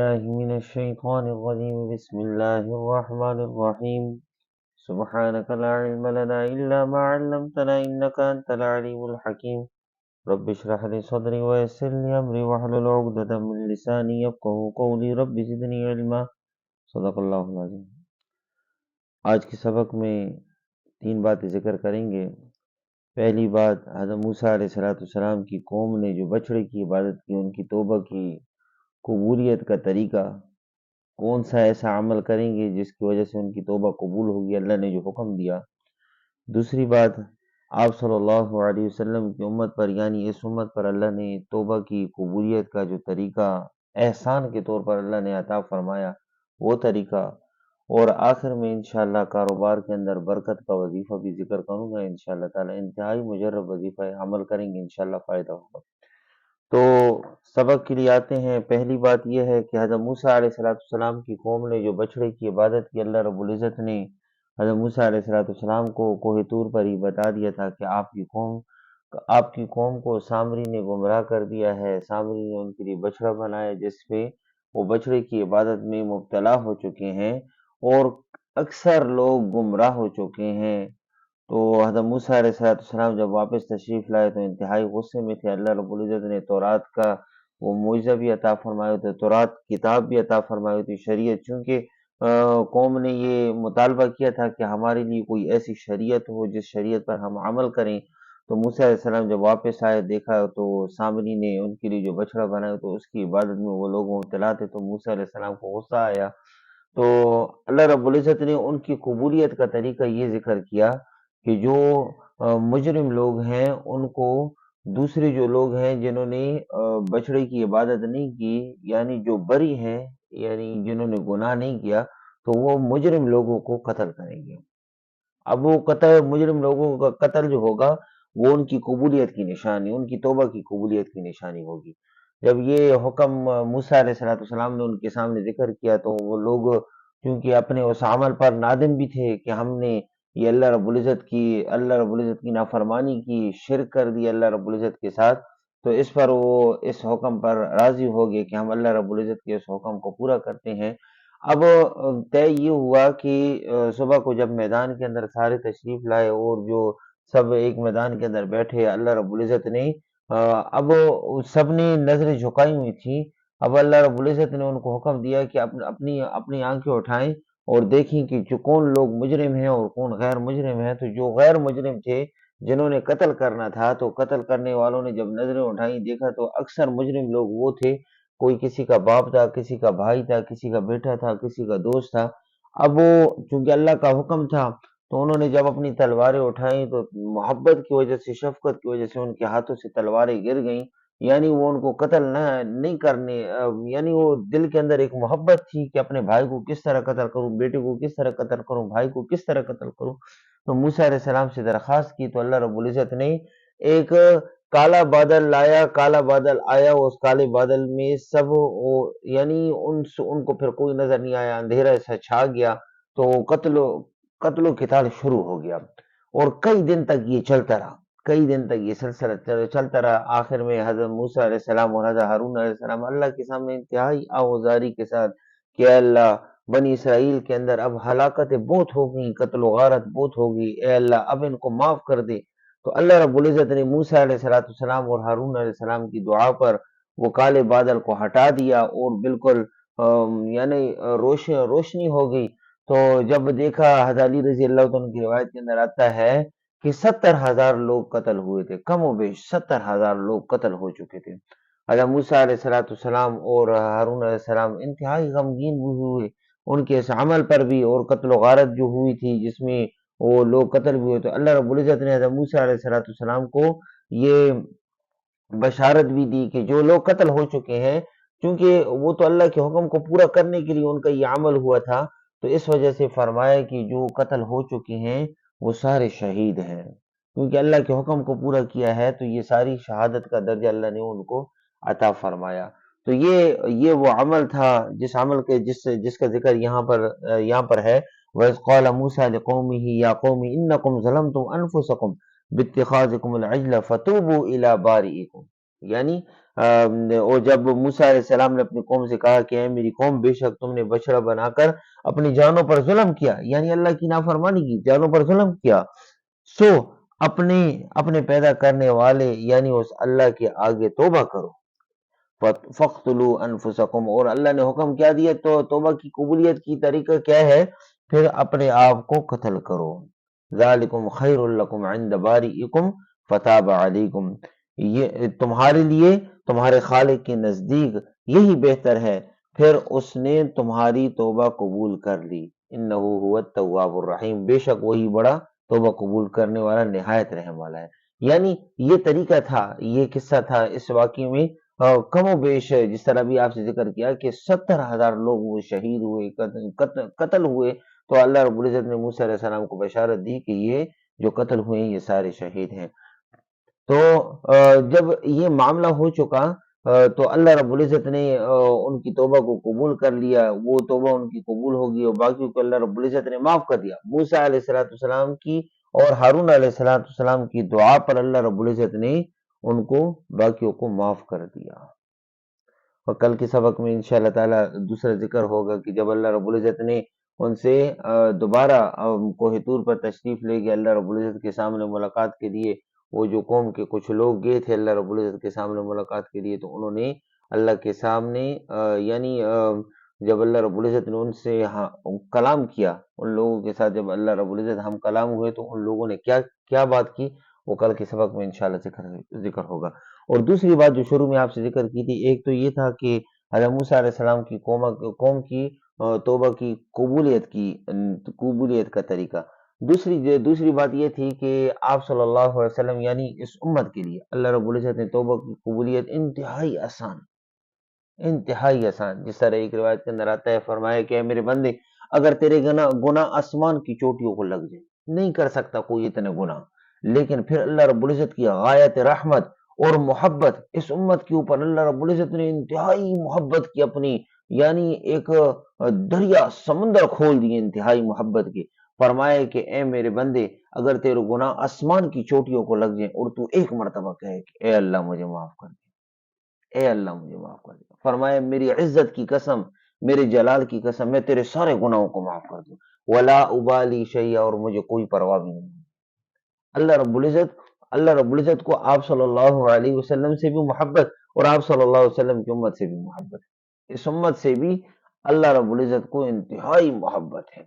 بالله من الشيطان الرجيم بسم الله الرحمن الرحيم سبحانك لا علم لنا إلا ما علمتنا إنك أنت العليم الحكيم رب اشرح لي صدري ويسر لي أمري واحلل عقدة من لساني يفقهوا قولي رب زدني علما صدق اللہ العظیم۔ آج کے سبق میں تین باتیں ذکر کریں گے۔ پہلی بات، حضرت موسیٰ علیہ السلام کی قوم نے جو بچڑے کی عبادت کی، ان کی توبہ کی قبولیت کا طریقہ، کون سا ایسا عمل کریں گے جس کی وجہ سے ان کی توبہ قبول ہوگی، اللہ نے جو حکم دیا۔ دوسری بات، آپ صلی اللہ علیہ وسلم کی امت پر یعنی اس امت پر اللہ نے توبہ کی قبولیت کا جو طریقہ احسان کے طور پر اللہ نے عطا فرمایا وہ طریقہ، اور آخر میں انشاءاللہ کاروبار کے اندر برکت کا وظیفہ بھی ذکر کروں گا انشاءاللہ تعالی۔ انتہائی مجرب وظیفہ ہے، عمل کریں گے انشاءاللہ فائدہ ہوگا۔ تو سبق کے لیے آتے ہیں۔ پہلی بات یہ ہے کہ حضرت موسیٰ علیہ السلام کی قوم نے جو بچڑے کی عبادت کی، اللہ رب العزت نے حضرت موسیٰ علیہ السلام کو کوہ طور پر ہی بتا دیا تھا کہ آپ کی قوم کو سامری نے گمراہ کر دیا ہے، سامری نے ان کے لیے بچڑا بنایا جس پہ وہ بچڑے کی عبادت میں مبتلا ہو چکے ہیں اور اکثر لوگ گمراہ ہو چکے ہیں۔ تو حضرت موسیٰ علیہ السلام جب واپس تشریف لائے تو انتہائی غصے میں تھے۔ اللہ رب العزت نے تورات کا وہ معجزہ بھی عطا فرمایا تھا، تورات کتاب بھی عطا فرمائی تھی، شریعت، چونکہ قوم نے یہ مطالبہ کیا تھا کہ ہمارے لیے کوئی ایسی شریعت ہو جس شریعت پر ہم عمل کریں۔ تو موسیٰ علیہ السلام جب واپس آئے دیکھا تو سامری نے ان کے لیے جو بچڑا بنایا تو اس کی عبادت میں وہ لوگ مبتلا تھے، تو موسیٰ علیہ السلام کو غصہ آیا۔ تو اللہ رب العزت نے ان کی قبولیت کا طریقہ یہ ذکر کیا کہ جو مجرم لوگ ہیں ان کو دوسرے جو لوگ ہیں جنہوں نے بچڑے کی عبادت نہیں کی، یعنی جو بری ہیں، یعنی جنہوں نے گناہ نہیں کیا، تو وہ مجرم لوگوں کو قتل کریں گے۔ اب وہ مجرم لوگوں کا قتل جو ہوگا وہ ان کی قبولیت کی نشانی، ان کی توبہ کی قبولیت کی نشانی ہوگی۔ جب یہ حکم موسیٰ علیہ السلام نے ان کے سامنے ذکر کیا تو وہ لوگ کیونکہ اپنے اس عمل پر نادم بھی تھے کہ ہم نے یہ اللہ رب العزت کی نافرمانی کی، شرک کر دی اللہ رب العزت کے ساتھ، تو اس پر وہ اس حکم پر راضی ہو گئے کہ ہم اللہ رب العزت کے اس حکم کو پورا کرتے ہیں۔ اب طے یہ ہوا کہ صبح کو جب میدان کے اندر سارے تشریف لائے اور جو سب ایک میدان کے اندر بیٹھے، اللہ رب العزت نے اب سب نے نظریں جھکائی ہوئی تھی۔ اب اللہ رب العزت نے ان کو حکم دیا کہ اپنی آنکھیں اٹھائیں اور دیکھیں کہ جو کون لوگ مجرم ہیں اور کون غیر مجرم ہیں۔ تو جو غیر مجرم تھے جنہوں نے قتل کرنا تھا، تو قتل کرنے والوں نے جب نظریں اٹھائیں دیکھا تو اکثر مجرم لوگ وہ تھے، کوئی کسی کا باپ تھا، کسی کا بھائی تھا، کسی کا بیٹا تھا، کسی کا دوست تھا۔ اب وہ چونکہ اللہ کا حکم تھا تو انہوں نے جب اپنی تلواریں اٹھائیں تو محبت کی وجہ سے، شفقت کی وجہ سے ان کے ہاتھوں سے تلواریں گر گئیں، یعنی وہ ان کو قتل نہیں کرنے، یعنی وہ دل کے اندر ایک محبت تھی کہ اپنے بھائی کو کس طرح قتل کروں، بیٹے کو کس طرح قتل کروں، بھائی کو کس طرح قتل کروں۔ تو موسیٰ علیہ السلام سے درخواست کی تو اللہ رب العزت نے ایک کالا بادل لایا، کالا بادل آیا، اس کالے بادل میں سب یعنی ان کو پھر کوئی نظر نہیں آیا، اندھیرا ایسا چھا گیا، تو قتل و قتال شروع ہو گیا اور کئی دن تک یہ چلتا رہا، کئی دن تک یہ سلسلہ چلتا رہا۔ آخر میں حضرت موسیٰ علیہ السلام اور حضرت ہارون علیہ السلام اللہ کے سامنے انتہائی آوازاری کے ساتھ کہ اے اللہ، بنی اسرائیل کے اندر اب ہلاکتیں بہت ہو گئیں، قتل و غارت بہت ہو گئی، اے اللہ اب ان کو معاف کر دے۔ تو اللہ رب العزت نے موسیٰ علیہ السلام اور ہارون علیہ السلام کی دعا پر وہ کالے بادل کو ہٹا دیا اور بالکل یعنی روشنی ہو گئی۔ تو جب دیکھا، حضرت علی رضی اللہ عنہ کی روایت کے اندر آتا ہے کہ 70,000 لوگ قتل ہوئے تھے، کم و بیش 70,000 لوگ قتل ہو چکے تھے۔ حضرت موسیٰ علیہ السلام اور ہارون علیہ السلام انتہائی غمگین ہوئے ان کے اس عمل پر بھی، اور قتل و غارت جو ہوئی تھی جس میں وہ لوگ قتل بھی ہوئے، تو اللہ رب العزت نے حضرت موسیٰ علیہ السلام کو یہ بشارت بھی دی کہ جو لوگ قتل ہو چکے ہیں، کیونکہ وہ تو اللہ کے حکم کو پورا کرنے کے لیے ان کا یہ عمل ہوا تھا، تو اس وجہ سے فرمایا کہ جو قتل ہو چکے ہیں وہ سارے شہید ہیں، کیونکہ اللہ کے حکم کو پورا کیا ہے، تو یہ ساری شہادت کا درجہ اللہ نے ان کو عطا فرمایا۔ تو یہ وہ عمل تھا جس کا ذکر یہاں پر ہے۔ وَإِذْ قَالَ مُوسَىٰ لِقَوْمِهِ يَا قَوْمِ إِنَّكُمْ ظَلَمْتُمْ أَنفُسَكُمْ بِاتِّخَاذِكُمُ الْعِجْلَ فَتُوبُوا إِلَىٰ بَارِئِكُمْ، یعنی اور جب موسیٰ علیہ السلام نے اپنی قوم سے کہا کہ اے میری قوم، بے شک تم نے بچڑا بنا کر اپنی جانوں پر ظلم کیا، یعنی اللہ کی نافرمانی کی، جانوں پر ظلم کیا، سو اپنے اپنے پیدا کرنے والے یعنی اس اللہ کے آگے توبہ کرو، فَاقْتُلُوا أَنفُسَكُمْ، اور اللہ نے حکم کیا دیا تو توبہ کی قبولیت کی طریقہ کیا ہے؟ پھر اپنے آپ کو قتل کرو، ذَلِكُمْ خَيْرٌ لَكُمْ عِنْدَ بَارِئِكُمْ فَتَابَ عَلَيْكُمْ، یہ تمہارے لیے تمہارے خالق کے نزدیک یہی بہتر ہے، پھر اس نے تمہاری توبہ قبول کر لی، انہو هو التواب الرحیم، بے شک وہی بڑا توبہ قبول کرنے والا نہایت رحم والا ہے۔ یعنی یہ طریقہ تھا، یہ قصہ تھا اس واقعے میں، کم و بیش جس طرح بھی آپ سے ذکر کیا کہ 70,000 لوگ وہ شہید ہوئے، قتل ہوئے، تو اللہ رب العزت نے موسیٰ علیہ السلام کو بشارت دی کہ یہ جو قتل ہوئے ہیں یہ سارے شہید ہیں۔ تو جب یہ معاملہ ہو چکا تو اللہ رب العزت نے ان کی توبہ کو قبول کر لیا، وہ توبہ ان کی قبول ہوگی اور باقیوں کو اللہ رب العزت نے معاف کر دیا۔ موسیٰ علیہ السلام کی اور ہارون علیہ السلام کی دعا پر اللہ رب العزت نے ان کو باقیوں کو معاف کر دیا۔ اور کل کے سبق میں انشاءاللہ تعالی دوسرا ذکر ہوگا کہ جب اللہ رب العزت نے ان سے دوبارہ کوہ طور پر تشریف لے کے اللہ رب العزت کے سامنے ملاقات کے لیے، وہ جو قوم کے کچھ لوگ گئے تھے اللہ رب العزت کے سامنے ملاقات کے لیے، تو انہوں نے اللہ کے سامنے یعنی جب اللہ رب العزت نے ان سے کلام کیا، ان لوگوں کے ساتھ جب اللہ رب العزت ہم کلام ہوئے تو ان لوگوں نے کیا بات کی، وہ کل کے سبق میں انشاءاللہ ذکر ہوگا۔ اور دوسری بات جو شروع میں آپ سے ذکر کی تھی، ایک تو یہ تھا کہ حضرت موسیٰ علیہ السلام کی قوم کی توبہ کی قبولیت کا طریقہ، دوسری بات یہ تھی کہ آپ صلی اللہ علیہ وسلم یعنی اس امت کے لیے اللہ رب العزت نے توبہ کی قبولیت انتہائی آسان، جس طرح ایک روایت کے اندر آتا ہے، فرمایا کہ اے میرے بندے، اگر تیرے گناہ آسمان کی چوٹیوں کو لگ جائے، نہیں کر سکتا کوئی اتنے گناہ، لیکن پھر اللہ رب العزت کی غایت رحمت اور محبت اس امت کے اوپر اللہ رب العزت نے انتہائی محبت کی اپنی، یعنی ایک دریا سمندر کھول دیے انتہائی محبت کے، فرمایا کہ اے میرے بندے، اگر تیرے گناہ آسمان کی چوٹیوں کو لگ جائیں اور تو ایک مرتبہ کہے کہ اے اللہ مجھے معاف کر دے، اے اللہ مجھے معاف کر دے، فرمایا میری عزت کی قسم، میرے جلال کی قسم، میں تیرے سارے گناہوں کو معاف کر دوں، ولا ابالی شیئا، اور مجھے کوئی پرواہ بھی نہیں۔ اللہ رب العزت کو آپ صلی اللہ علیہ وسلم سے بھی محبت اور آپ صلی اللہ علیہ وسلم کی امت سے بھی محبت ہے، اس امت سے بھی اللہ رب العزت کو انتہائی محبت ہے۔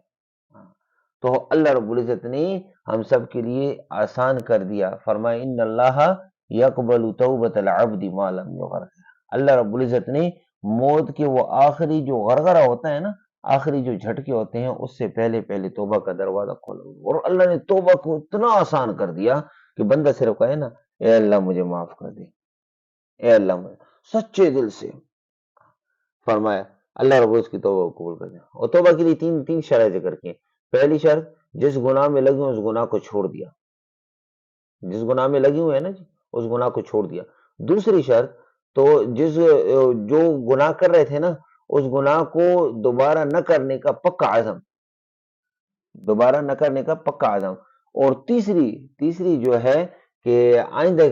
تو اللہ رب العزت نے ہم سب کے لیے آسان کر دیا، فرمایا ان اللہ یقبل توبۃ العبد ما لم یغرغر، اللہ رب العزت نے موت کے وہ آخری جو غرغرہ ہوتا ہے نا، آخری جو جھٹکے ہوتے ہیں، اس سے پہلے توبہ کا دروازہ کھولا، اور اللہ نے توبہ کو اتنا آسان کر دیا کہ بندہ صرف کہے نا اے اللہ مجھے معاف کر دے، اے اللہ مجھے، سچے دل سے فرمایا اللہ رب اس کی توبہ کو قبول کر دیا۔ اور توبہ کے لیے تین شرائط ذکر کی۔ پہلی شرط، جس گناہ میں لگے اس گناہ کو چھوڑ دیا، جس گناہ میں لگے ہوئے ہیں نا جی، اس گناہ کو چھوڑ دیا۔ دوسری شرط، تو جو گناہ کر رہے تھے نا، اس گناہ کو دوبارہ نہ کرنے کا پکا عزم، دوبارہ نہ کرنے کا پکا عزم۔ اور تیسری جو ہے کہ آئندہ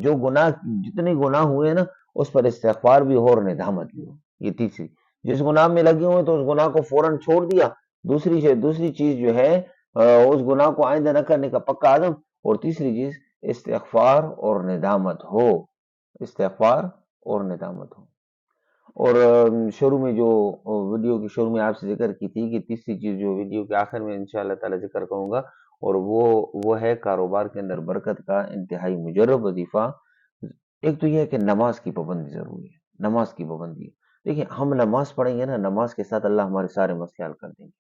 جو گناہ، جتنے گناہ ہوئے نا اس پر استغفار بھی ہو اور ندامت بھی ہو، یہ تیسری، جس گناہ میں لگے ہوئے تو اس گناہ کو فوراً چھوڑ دیا، دوسری چیز جو ہے اس گناہ کو آئندہ نہ کرنے کا پکا عزم، اور تیسری چیز استغفار اور ندامت ہو، استغفار اور ندامت ہو۔ اور شروع میں جو ویڈیو کی شروع میں آپ سے ذکر کی تھی کہ تیسری چیز جو ویڈیو کے آخر میں انشاءاللہ تعالی ذکر کروں گا، اور وہ ہے کاروبار کے اندر برکت کا انتہائی مجرب وظیفہ۔ ایک تو یہ ہے کہ نماز کی پابندی ضروری ہے، نماز کی پابندی ہے۔ دیکھیں ہم نماز پڑھیں گے نا، نماز کے ساتھ اللہ ہمارے سارے مسئلے حل کر دیں گے،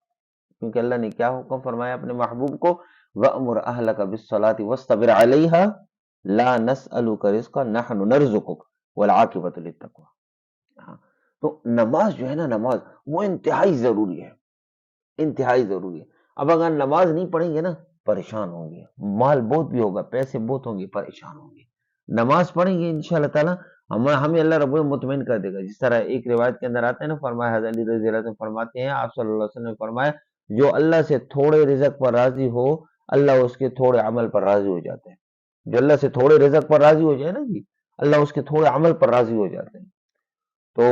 کیونکہ اللہ نے کیا حکم فرمایا اپنے محبوب کو، وَأْمُرْ أَهْلَكَ بِالصَّلَاةِ وَاسْتَبِرْ عَلَيْهَا لَا نَسْأَلُكَ رِزْقًا نَحْنُ نَرْزُقُكَ وَالْعَاقِبَةُ لِلتَّقْوَىٰ۔ تو نماز جو ہے نا، نماز وہ انتہائی ضروری ہے، انتہائی ضروری ہے۔ اب اگر نماز نہیں پڑھیں گے نا، پریشان ہوں گے، مال بہت بھی ہوگا، پیسے بہت ہوں گے، پریشان ہوں گے۔ نماز پڑھیں گے انشاءاللہ تعالی ہمیں اللہ رب مطمئن کر دے گا، جس طرح ایک روایت کے اندر آتا ہے نا، فرمایا حضرت علی رضی اللہ عنہ فرماتے ہیں، آپ صلی اللہ علیہ وسلم نے فرمایا، جو اللہ سے تھوڑے رزق پر راضی ہو، اللہ اس کے تھوڑے عمل پر راضی ہو جاتا ہے۔ جو اللہ سے تھوڑے رزق پر راضی ہو جائے نا جی، اللہ اس کے تھوڑے عمل پر راضی ہو جاتے ہیں۔ تو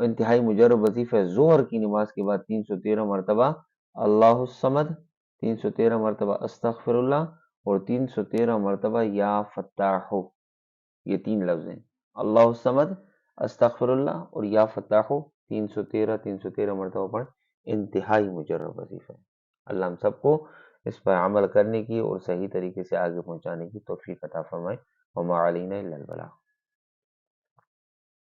انتہائی مجرب وظیفہ ظہر کی نماز کے بعد 313 مرتبہ اللہ الصمد، 313 مرتبہ استغفر اللہ، اور 313 مرتبہ یا فتاح، یہ 3 لفظ ہیں، اللہ الصمد، استغفر اللہ اور یا فتاح، 313 مرتبہ پڑھ، انتہائی مجرب وظیفہ ہے۔ اللہ ہم سب کو اس پر عمل کرنے کی اور صحیح طریقے سے آگے پہنچانے کی توفیق عطا فرمائے۔ وما علینا الا البلاغ۔